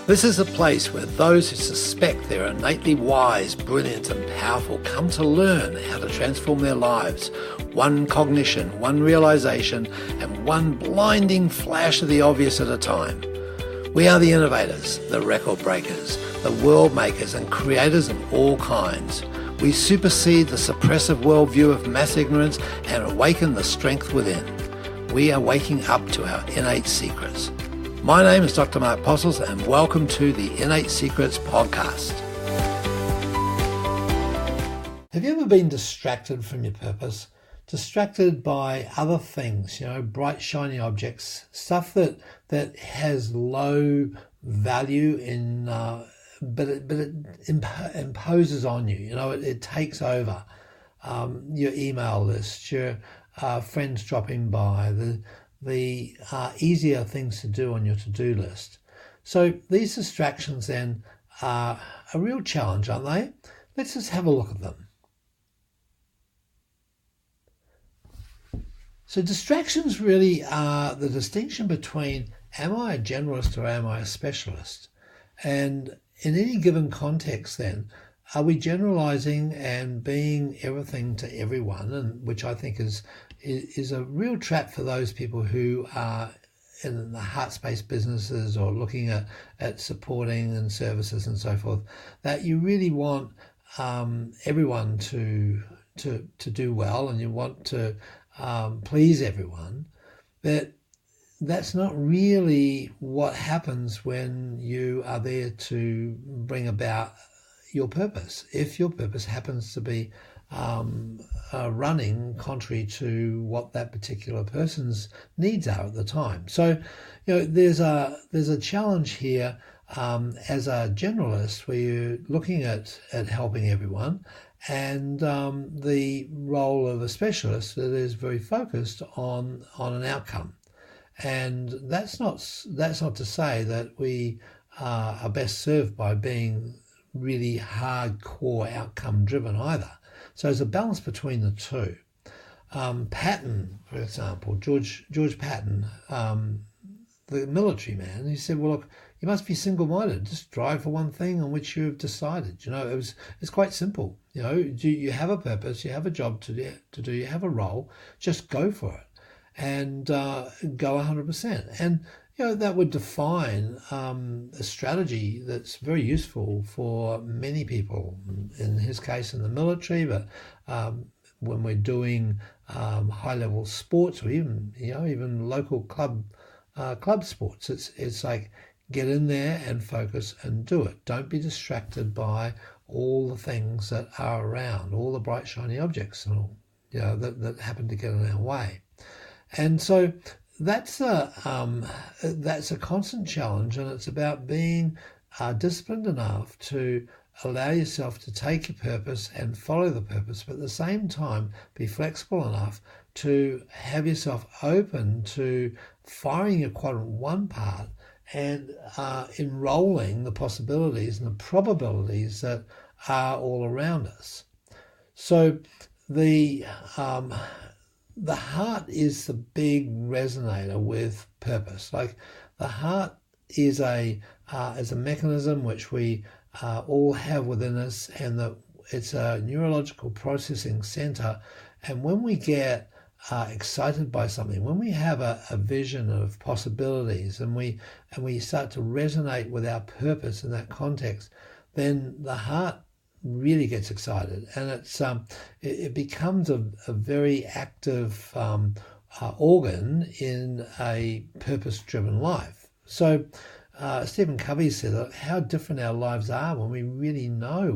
This is a place where those who suspect they're innately wise, brilliant and powerful come to learn how to transform their lives, one cognition, one realization and one blinding flash of the obvious at a time. We are the innovators, the record breakers, the world makers and creators of all kinds. We supersede the suppressive worldview of mass ignorance and awaken the strength within. We are waking up to our innate secrets. My name is Dr. Mark Postles and welcome to the Innate Secrets podcast. Have you ever been distracted from your purpose? Distracted by other things, bright shiny objects, stuff that has low value but it imposes on you. It takes over your email list, your friends dropping by, the easier things to do on your to-do list. So these distractions then are a real challenge, aren't they? Let's just have a look at them. So distractions really are the distinction between am I a generalist or am I a specialist? And in any given context then, are we generalizing and being everything to everyone, and which I think is a real trap for those people who are in the heart space businesses or looking at supporting and services and so forth, that you really want everyone to do well and you want to please everyone. But that's not really what happens when you are there to bring about your purpose. If your purpose happens to be running contrary to what that particular person's needs are at the time. So, there's a challenge here as a generalist where you're looking at helping everyone, and the role of a specialist that is very focused on an outcome. And that's not to say that we are best served by being really hardcore outcome driven either. So there's a balance between the two. Patton, for example, George Patton, the military man, he said, well, look, you must be single-minded. Just drive for one thing on which you've decided. It's quite simple. You have a purpose, you have a job to do, you have a role, just go for it and go 100%. And that would define a strategy that's very useful for many people, in his case in the military, but when we're doing high-level sports or even local club sports, it's like get in there and focus and do it. Don't be distracted by all the things that are around, all the bright shiny objects and all, that happen to get in our way. And so that's a constant challenge, and it's about being disciplined enough to allow yourself to take your purpose and follow the purpose, but at the same time be flexible enough to have yourself open to firing your quadrant one part and enrolling the possibilities and the probabilities that are all around us. So the heart is the big resonator with purpose. Like the heart is a mechanism which we all have within us, and it's a neurological processing center. And when we get excited by something, when we have a vision of possibilities, and we start to resonate with our purpose in that context, then the heart really gets excited, and it becomes a very active organ in a purpose-driven life. So Stephen Covey said how different our lives are when we really know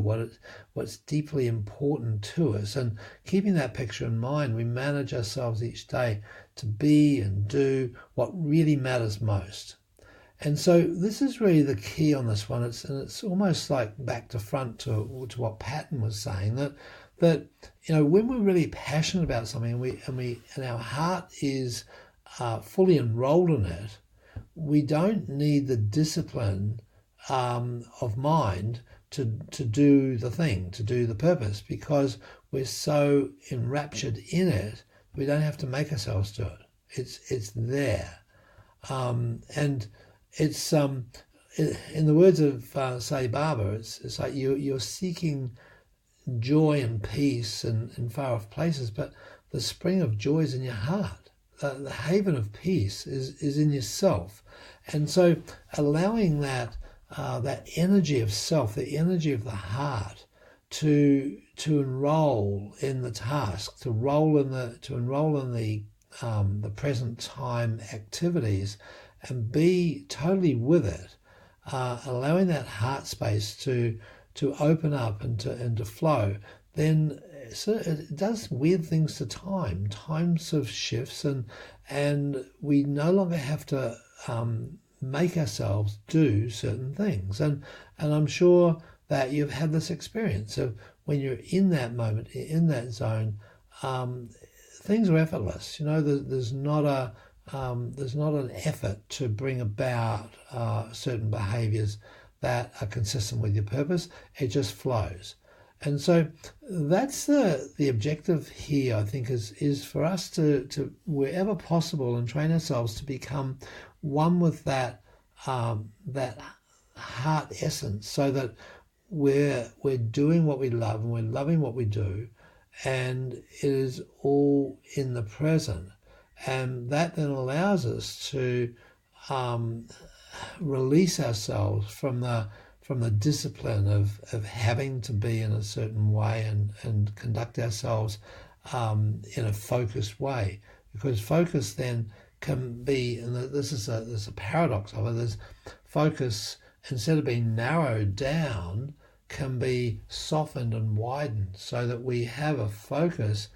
what's deeply important to us, and keeping that picture in mind, we manage ourselves each day to be and do what really matters most. And so this is really the key on this one. It's almost like back to front to what Patton was saying, that when we're really passionate about something and our heart is fully enrolled in it, we don't need the discipline of mind to do the thing, to do the purpose, because we're so enraptured in it, we don't have to make ourselves do it. It's there, and it's in the words of Sai Baba, it's like you're seeking joy and peace in far off places, but the spring of joy is in your heart. The haven of peace is in yourself. And so allowing that that energy of self, the energy of the heart, to enroll in the task, to enroll in the present time activities, and be totally with it, allowing that heart space to open up and to flow, then so it does weird things to time. Time sort of shifts, and we no longer have to make ourselves do certain things. And I'm sure that you've had this experience of when you're in that moment, in that zone, things are effortless. There's not an effort to bring about certain behaviours that are consistent with your purpose. It just flows. And so that's the objective here, I think, is for us to wherever possible and train ourselves to become one with that heart essence, so that we're doing what we love and we're loving what we do, and it is all in the present. And that then allows us to release ourselves from the discipline of having to be in a certain way and conduct ourselves in a focused way. Because focus then can be, and there's a paradox of it, is focus, instead of being narrowed down, can be softened and widened, so that we have a focus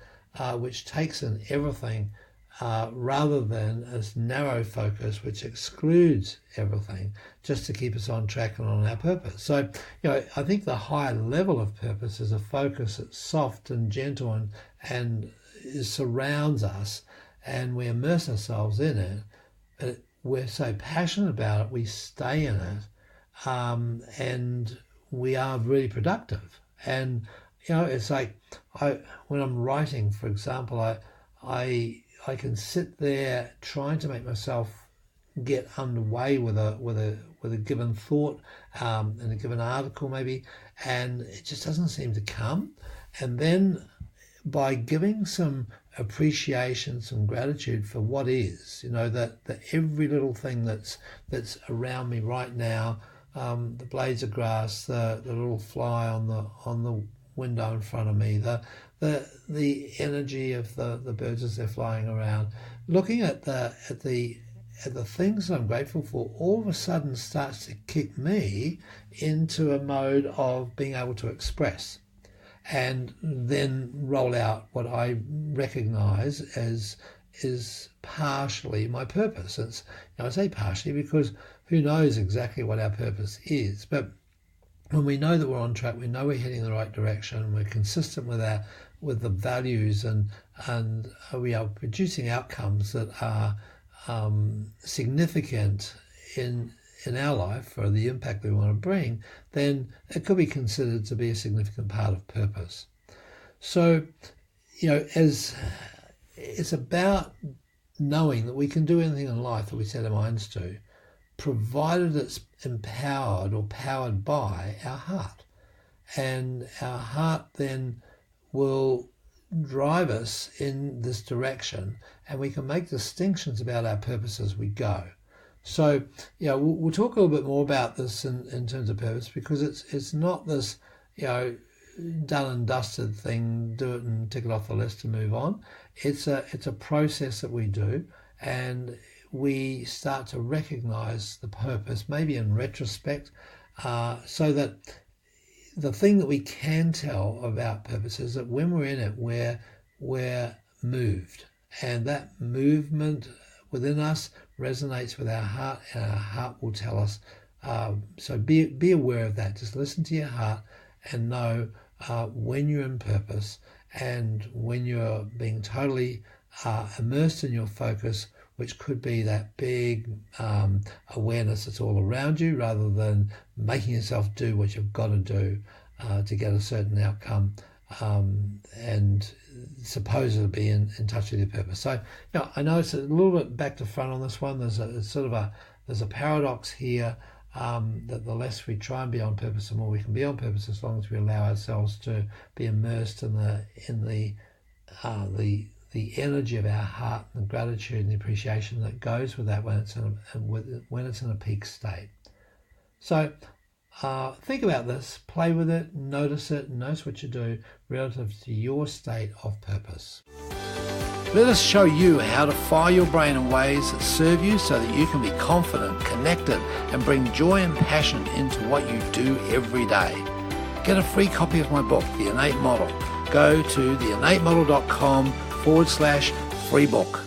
which takes in everything, rather than a narrow focus which excludes everything, just to keep us on track and on our purpose. So, I think the higher level of purpose is a focus that's soft and gentle and surrounds us, and we immerse ourselves in it. But we're so passionate about it, we stay in it, and we are really productive. And it's like when I'm writing, for example, I can sit there trying to make myself get underway with a given thought, and a given article maybe, and it just doesn't seem to come. And then by giving some appreciation, some gratitude for what is, that every little thing that's around me right now, the blades of grass, the little fly on the window in front of me, the energy of the birds as they're flying around, looking at the things that I'm grateful for, all of a sudden starts to kick me into a mode of being able to express, and then roll out what I recognize as is partially my purpose. It's, I say partially because who knows exactly what our purpose is, but when we know that we're on track, we know we're heading in the right direction, we're consistent with the values, and we are producing outcomes that are significant in our life for the impact we want to bring, then it could be considered to be a significant part of purpose. So, as it's about knowing that we can do anything in life that we set our minds to, provided it's empowered or powered by our heart. And our heart then will drive us in this direction, and we can make distinctions about our purpose as we go. So, we'll talk a little bit more about this in terms of purpose, because it's not this, done and dusted thing, do it and tick it off the list and move on. It's a process that we do, and we start to recognize the purpose, maybe in retrospect, so that the thing that we can tell about purpose is that when we're in it, we're moved, and that movement within us resonates with our heart, and our heart will tell us. So be aware of that. Just listen to your heart and know when you're in purpose, and when you're being totally immersed in your focus, which could be that big awareness that's all around you, rather than making yourself do what you've got to do to get a certain outcome, and supposedly be in touch with your purpose. So, I know it's a little bit back to front on this one. There's a paradox here, that the less we try and be on purpose, the more we can be on purpose, as long as we allow ourselves to be immersed in the energy of our heart and the gratitude and the appreciation that goes with that when it's in a peak state. So think about this, play with it, notice what you do relative to your state of purpose. Let us show you how to fire your brain in ways that serve you so that you can be confident, connected, and bring joy and passion into what you do every day. Get a free copy of my book, The Innate Model. Go to theinnatemodel.com/free book.